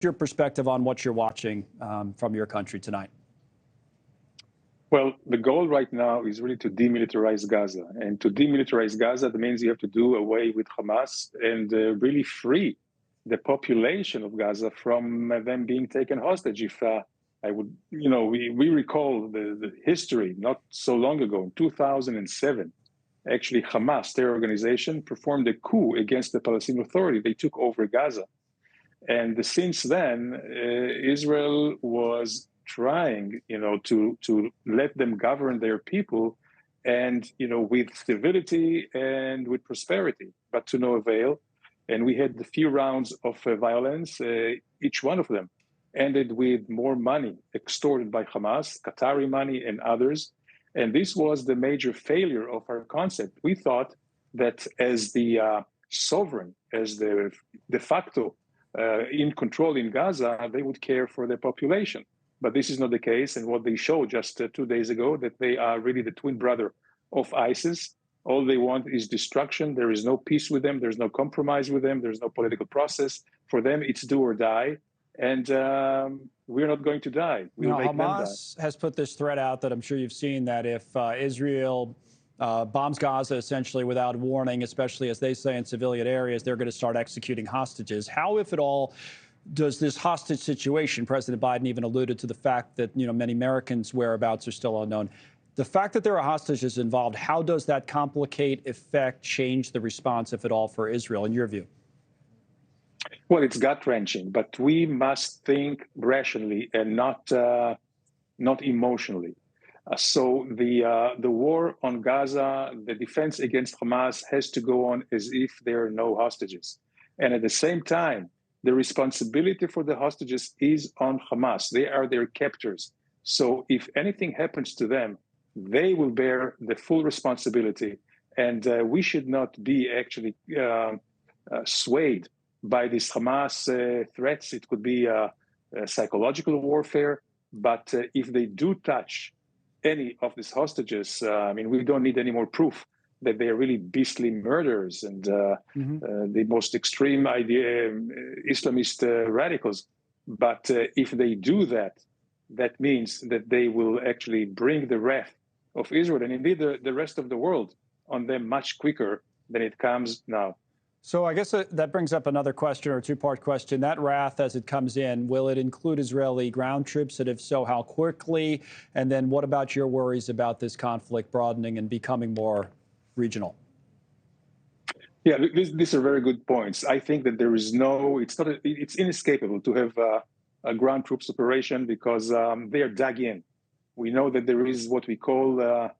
your perspective on what you're watching from your country tonight? Well, the goal right now is really to demilitarize Gaza. And to demilitarize Gaza, that means you have to do away with Hamas and really free the population of Gaza from them being taken hostage. If I would, we recall the history not so long ago, in 2007, actually Hamas, terror organization, performed a coup against the Palestinian Authority. They took over Gaza. And since then, Israel was trying, to let them govern their people and, with civility and with prosperity, but to no avail. And we had a few rounds of violence. Each one of them ended with more money extorted by Hamas, Qatari money and others. And this was the major failure of our concept. We thought that as the sovereign, as the de facto in control in Gaza, they would care for their population. But this is not the case. And what they showed just 2 days ago, that they are really the twin brother of ISIS. All they want is destruction. There is no peace with them. There's no compromise with them. There's no political process. For them, it's do or die. And we're not going to die. We'll make them die. Hamas has put this threat out that I'm sure you've seen, that if Israel bombs Gaza essentially without warning, especially as they say in civilian areas, they're going to start executing hostages. How, if at all, does this hostage situation, President Biden even alluded to the fact that, many Americans' whereabouts are still unknown. The fact that there are hostages involved, how does that complicate, affect, change the response, if at all, for Israel, in your view? Well, it's gut-wrenching, but we must think rationally and not emotionally. So the war on Gaza, the defense against Hamas, has to go on as if there are no hostages. And at the same time, the responsibility for the hostages is on Hamas. They are their captors. So if anything happens to them, they will bear the full responsibility. And we should not be actually swayed by these Hamas threats. It could be psychological warfare. But if they do touch any of these hostages, we don't need any more proof that they are really beastly murderers and the most extreme Islamist radicals. But if they do that, that means that they will actually bring the wrath of Israel and indeed the rest of the world on them much quicker than it comes now. So I guess that brings up another question, or a two-part question. That wrath, as it comes in, will it include Israeli ground troops? And if so, how quickly? And then what about your worries about this conflict broadening and becoming more regional? Yeah, these are very good points. I think that there is it's inescapable to have a ground troops operation because they are dug in. We know that there is what we call a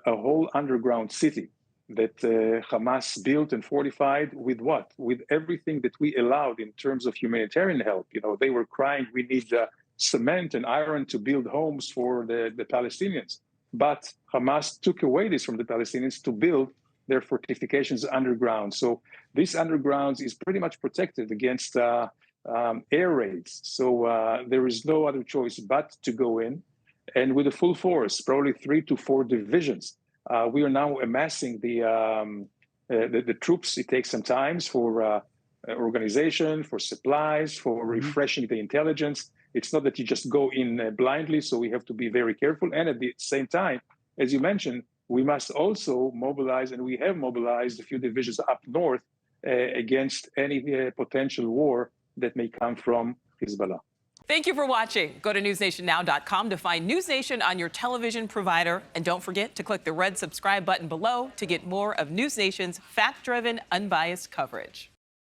whole underground city that Hamas built and fortified with what? With everything that we allowed in terms of humanitarian help. They were crying, we need cement and iron to build homes for the Palestinians. But Hamas took away this from the Palestinians to build their fortifications underground. So this underground is pretty much protected against air raids. So there is no other choice but to go in. And with a full force, probably 3 to 4 divisions. We are now amassing the troops. It takes some time for organization, for supplies, for refreshing the intelligence. It's not that you just go in blindly, so we have to be very careful. And at the same time, as you mentioned, we must also mobilize, and we have mobilized a few divisions up north against any potential war that may come from Hezbollah. Thank you for watching. Go to newsnationnow.com to find NewsNation on your television provider. And don't forget to click the red subscribe button below to get more of NewsNation's fact-driven, unbiased coverage.